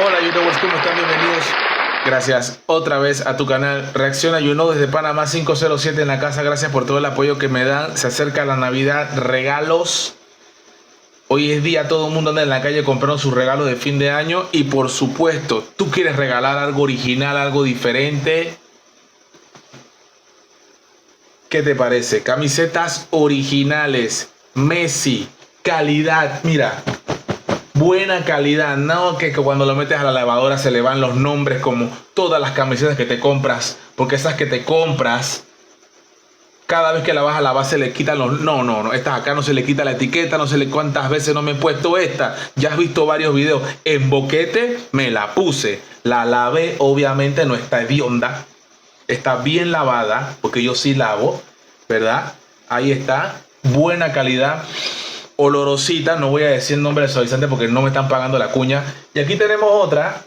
Hola YouTubers, ¿cómo están? Bienvenidos. Gracias otra vez a tu canal Reacciona desde Panamá 507 en la casa. Gracias por todo el apoyo que me dan. Se acerca la Navidad, regalos. Hoy es día, todo el mundo anda en la calle comprando sus regalos de fin de año. Y por supuesto, tú quieres regalar algo original, algo diferente. ¿Qué te parece? Camisetas originales, Messi, calidad, mira, buena calidad, no que cuando lo metes a la lavadora se le van los nombres como todas las camisetas que te compras, porque esas que te compras, cada vez que la vas a lavar se le quitan los... No, estas acá no se le quita la etiqueta, no sé cuántas veces no me he puesto esta, ya has visto varios videos, en boquete me la puse, la lavé, obviamente no está hedionda. Está bien lavada, porque yo sí lavo, ¿verdad? Ahí está, buena calidad, olorosita, no voy a decir nombre de suavizante porque no me están pagando la cuña. Y aquí tenemos otra,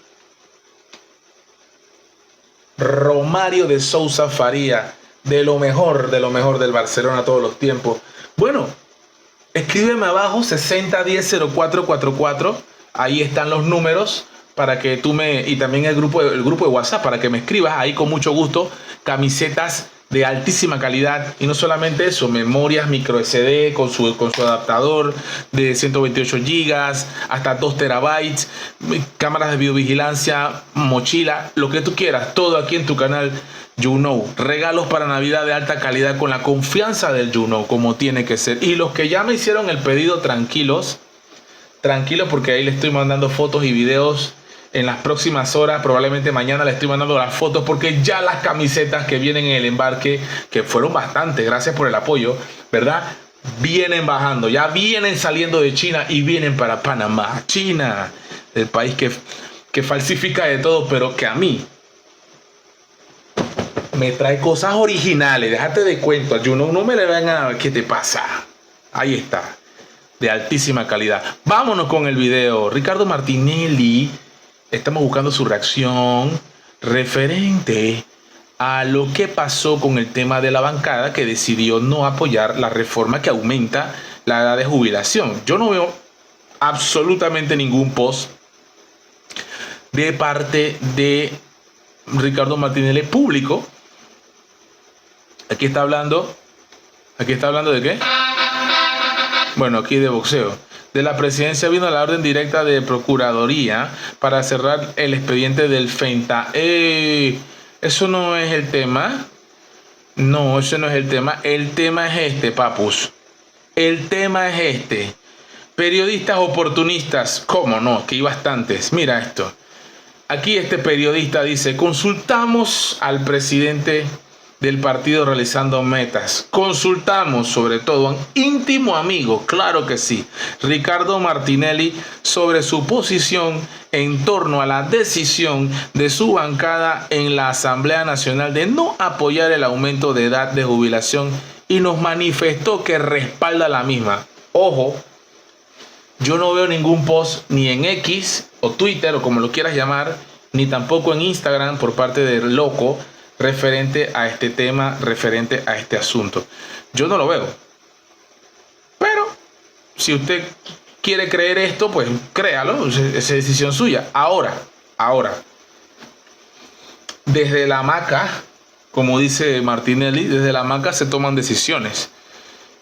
Romario de Sousa Faría, de lo mejor del Barcelona todos los tiempos. Bueno, escríbeme abajo 60100444, ahí están los números para que tú y también el grupo de WhatsApp para que me escribas ahí con mucho gusto. Camisetas de altísima calidad y no solamente eso, memorias micro SD con su adaptador de 128 gigas hasta 2 terabytes, cámaras de videovigilancia, mochila, lo que tú quieras, todo aquí en tu canal YouKnow. Regalos para Navidad de alta calidad con la confianza del YouKnow, como tiene que ser. Y los que ya me hicieron el pedido, tranquilos porque ahí les estoy mandando fotos y videos. En las próximas horas, probablemente mañana, le estoy mandando las fotos porque ya las camisetas que vienen en el embarque, que fueron bastantes, gracias por el apoyo, ¿verdad? Vienen bajando, ya vienen saliendo de China y vienen para Panamá. China, el país que falsifica de todo, pero que a mí me trae cosas originales. Déjate de cuento, no me le van a... ¿Qué te pasa? Ahí está, de altísima calidad. Vámonos con el video. Ricardo Martinelli... Estamos buscando su reacción referente a lo que pasó con el tema de la bancada que decidió no apoyar la reforma que aumenta la edad de jubilación. Yo no veo absolutamente ningún post de parte de Ricardo Martinelli público. Aquí está hablando de ¿qué? Bueno, aquí de boxeo. De la presidencia vino la orden directa de Procuraduría para cerrar el expediente del FENTA. Eso no es el tema. No, eso no es el tema. El tema es este, papus. El tema es este. Periodistas oportunistas. ¿Cómo no? Que hay bastantes. Mira esto. Aquí este periodista dice, consultamos al presidente del partido realizando metas. Consultamos sobre todo a un íntimo amigo, claro que sí, Ricardo Martinelli, sobre su posición en torno a la decisión de su bancada en la Asamblea Nacional de no apoyar el aumento de edad de jubilación y nos manifestó que respalda la misma. Ojo, yo no veo ningún post ni en X o Twitter o como lo quieras llamar, ni tampoco en Instagram por parte del loco referente a este tema, referente a este asunto. Yo no lo veo. Pero si usted quiere creer esto, pues créalo, es decisión suya. Ahora, desde la hamaca, como dice Martinelli, desde la hamaca se toman decisiones.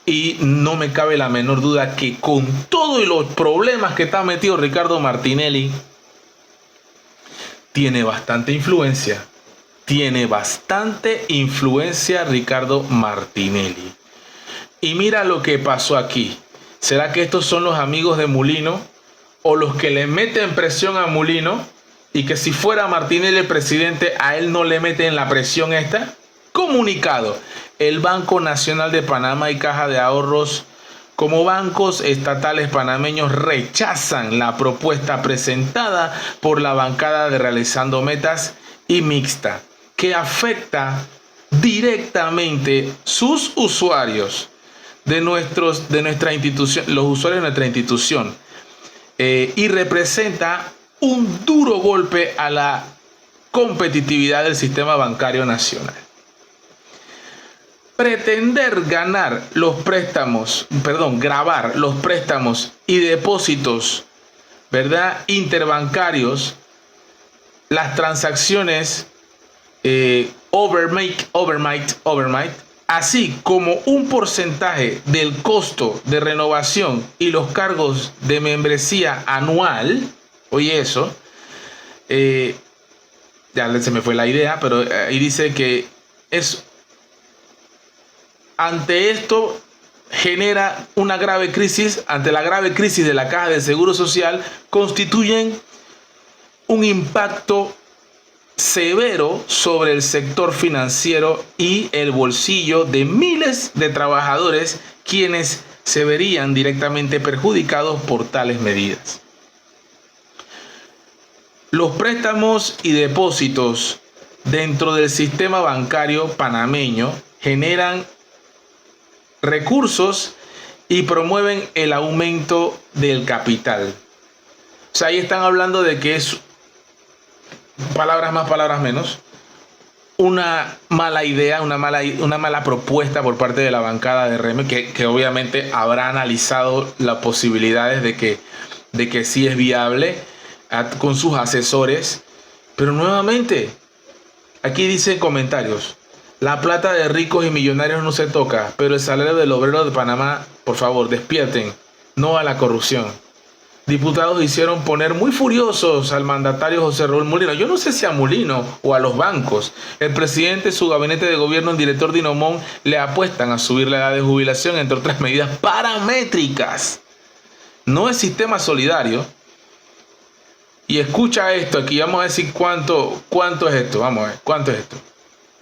Y no me cabe la menor duda que con todos los problemas que está metido Ricardo Martinelli, tiene bastante influencia. Tiene bastante influencia Ricardo Martinelli. Y mira lo que pasó aquí. ¿Será que estos son los amigos de Mulino? ¿O los que le meten presión a Mulino? Y que si fuera Martinelli el presidente, a él no le meten la presión esta. Comunicado. El Banco Nacional de Panamá y Caja de Ahorros como bancos estatales panameños rechazan la propuesta presentada por la bancada de Realizando Metas y Mixta, que afecta directamente sus usuarios de nuestra institución, los usuarios de nuestra institución, y representa un duro golpe a la competitividad del sistema bancario nacional. Pretender grabar los préstamos y depósitos, ¿verdad?, interbancarios las transacciones overnight, así como un porcentaje del costo de renovación y los cargos de membresía anual. Oye, eso, ya se me fue la idea, pero ahí dice que es ante esto genera una grave crisis, ante la grave crisis de la Caja de Seguro Social, constituyen un impacto severo sobre el sector financiero y el bolsillo de miles de trabajadores, quienes se verían directamente perjudicados por tales medidas. Los préstamos y depósitos dentro del sistema bancario panameño generan recursos y promueven el aumento del capital. O sea, ahí están hablando de que es, palabras más, palabras menos, una mala idea, una mala propuesta por parte de la bancada de RM, que obviamente habrá analizado las posibilidades de que sí es viable con sus asesores. Pero nuevamente, aquí dice comentarios: la plata de ricos y millonarios no se toca, pero el salario del obrero de Panamá, por favor, despierten, no a la corrupción. Diputados hicieron poner muy furiosos al mandatario José Raúl Mulino. Yo no sé si a Mulino o a los bancos. El presidente, su gabinete de gobierno, el director Dinomón, le apuestan a subir la edad de jubilación, entre otras medidas paramétricas. No es sistema solidario. Y escucha esto aquí, vamos a decir cuánto es esto. Vamos a ver, ¿cuánto es esto?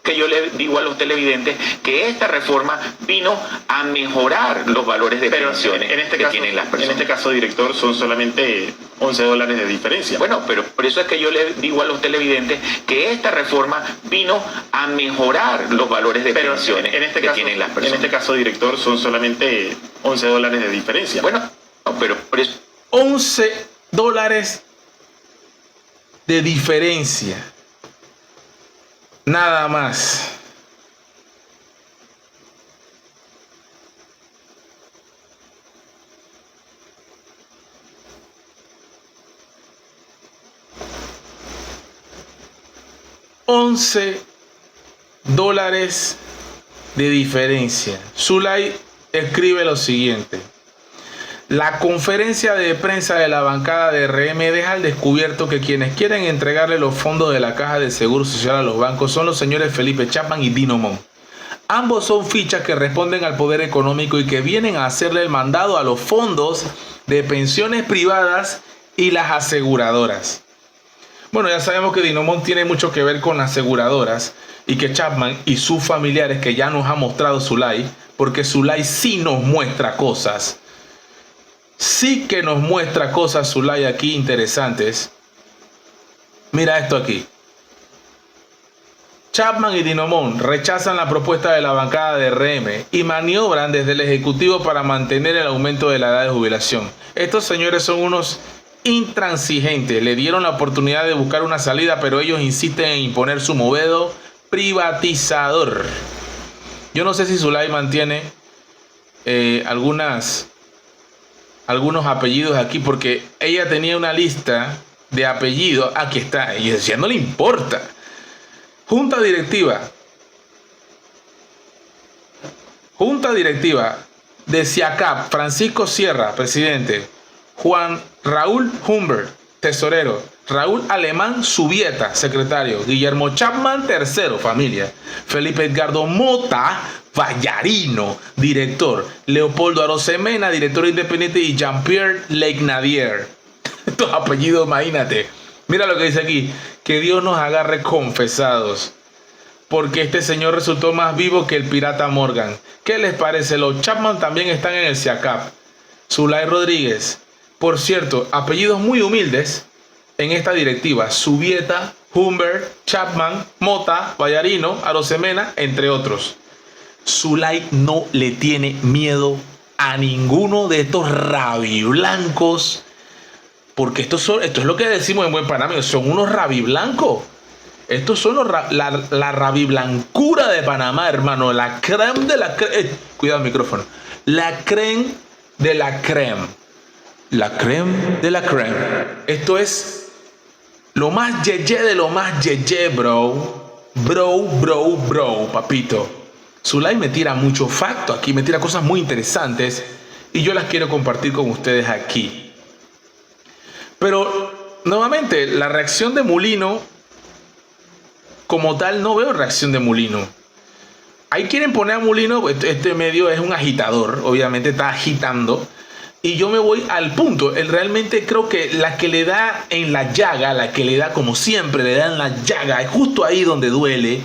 Que yo le digo a los televidentes que esta reforma vino a mejorar los valores de pensiones que tienen las personas. En este caso, director, son solamente $11 de diferencia. Bueno, pero por eso es que yo le digo a los televidentes que esta reforma vino a mejorar los valores de pensiones que tienen las personas. En este caso, director, son solamente $11 de diferencia. Bueno, pero por eso... $11 de diferencia. Nada más. $11 de diferencia. Zulay escribe lo siguiente: la conferencia de prensa de la bancada de RM deja al descubierto que quienes quieren entregarle los fondos de la Caja de Seguro Social a los bancos son los señores Felipe Chapman y Dinomón. Ambos son fichas que responden al poder económico y que vienen a hacerle el mandado a los fondos de pensiones privadas y las aseguradoras. Bueno, ya sabemos que Dinomón tiene mucho que ver con aseguradoras y que Chapman y sus familiares, que ya nos ha mostrado Zulay, porque Zulay sí nos muestra cosas. Sí que nos muestra cosas, Zulay, aquí interesantes. Mira esto aquí. Chapman y Dinomón rechazan la propuesta de la bancada de RM y maniobran desde el Ejecutivo para mantener el aumento de la edad de jubilación. Estos señores son unos intransigentes. Le dieron la oportunidad de buscar una salida, pero ellos insisten en imponer su modelo privatizador. Yo no sé si Zulay mantiene algunos apellidos aquí, porque ella tenía una lista de apellidos. Aquí está, y decía, no le importa. Junta directiva de SIACAP: Francisco Sierra, presidente; Juan Raúl Humbert, tesorero; Raúl Alemán Subieta, secretario; Guillermo Chapman, tercero, familia; Felipe Edgardo Mota Vallarino, director; Leopoldo Arosemena, director independiente; y Jean-Pierre Legnadier. Estos apellidos, imagínate. Mira lo que dice aquí: que Dios nos agarre confesados, porque este señor resultó más vivo que el pirata Morgan. ¿Qué les parece? Los Chapman también están en el SIACAP. Zulay Rodríguez. Por cierto, apellidos muy humildes en esta directiva: Subieta, Humbert, Chapman, Mota, Vallarino, Arosemena, entre otros. Zulay no le tiene miedo a ninguno de estos rabiblancos, porque esto es lo que decimos en buen panameño: son unos rabiblancos. Estos son la rabiblancura de Panamá, hermano. La creme de la creme. Cuidado el micrófono. La creme de la creme. La creme de la creme. Esto es Lo más yeye de lo más yeye, bro. Bro, papito. Zulay me tira mucho facto aquí, me tira cosas muy interesantes y yo las quiero compartir con ustedes aquí. Pero, nuevamente, la reacción de Mulino, como tal, no veo reacción de Mulino. Ahí quieren poner a Mulino, este medio es un agitador, obviamente está agitando. Y yo me voy al punto. Él realmente creo que la que le da en la llaga, la que le da como siempre, le da en la llaga, es justo ahí donde duele.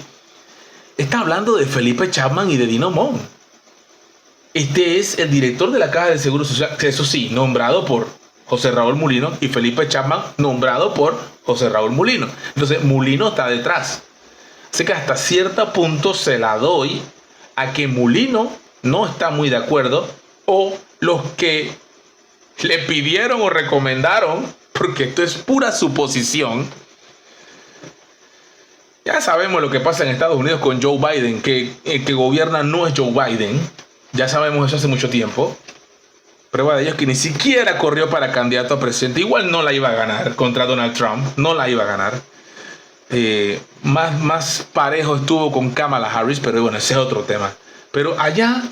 Está hablando de Felipe Chapman y de Dino Mon. Este es el director de la Caja de Seguro Social, eso sí, nombrado por José Raúl Mulino, y Felipe Chapman nombrado por José Raúl Mulino. Entonces Mulino está detrás. Así que hasta cierto punto se la doy a que Mulino no está muy de acuerdo, o los que le pidieron o recomendaron, porque esto es pura suposición. Ya sabemos lo que pasa en Estados Unidos con Joe Biden, que el que gobierna no es Joe Biden. Ya sabemos eso hace mucho tiempo. Prueba de ello es que ni siquiera corrió para candidato a presidente. Igual no la iba a ganar contra Donald Trump. No la iba a ganar. Más parejo estuvo con Kamala Harris, pero bueno, ese es otro tema. Pero allá,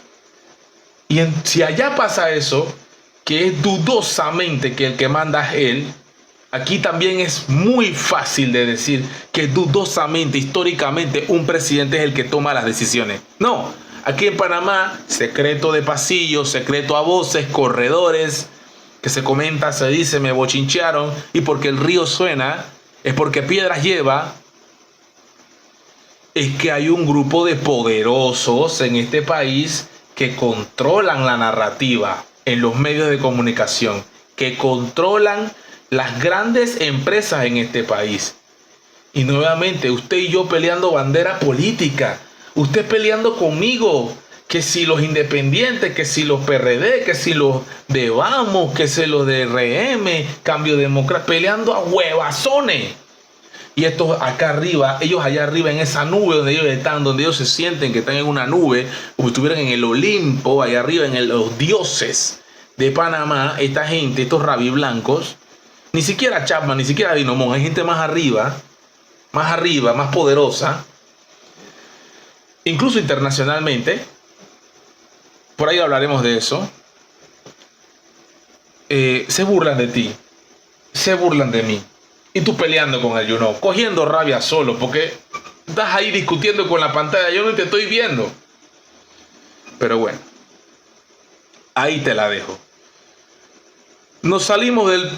si allá pasa eso, que es dudosamente que el que manda es él, aquí también es muy fácil de decir que dudosamente, históricamente, un presidente es el que toma las decisiones. No, aquí en Panamá, secreto de pasillo, secreto a voces, corredores, que se comenta, se dice, me bochinchearon, y porque el río suena, es porque piedras lleva. Es que hay un grupo de poderosos en este país que controlan la narrativa en los medios de comunicación, que controlan las grandes empresas en este país. Y nuevamente, usted y yo peleando bandera política, usted peleando conmigo, que si los independientes, que si los PRD, que si los de Vamos, que si los de RM, Cambio Democrático, peleando a huevazones. Y estos acá arriba, ellos allá arriba en esa nube donde ellos están, donde ellos se sienten que están en una nube, como si estuvieran en el Olimpo, allá arriba en los dioses de Panamá, esta gente, estos rabiblancos, ni siquiera Chapman, ni siquiera Dino Mon, hay gente más arriba, más poderosa, incluso internacionalmente, por ahí hablaremos de eso, se burlan de ti, se burlan de mí. Y tú peleando con el cogiendo rabia solo, porque estás ahí discutiendo con la pantalla, yo no te estoy viendo. Pero bueno, ahí te la dejo. Nos salimos del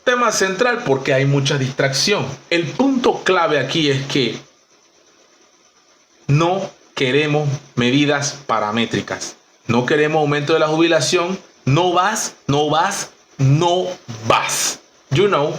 tema central porque hay mucha distracción. El punto clave aquí es que no queremos medidas paramétricas. No queremos aumento de la jubilación. No vas. You know,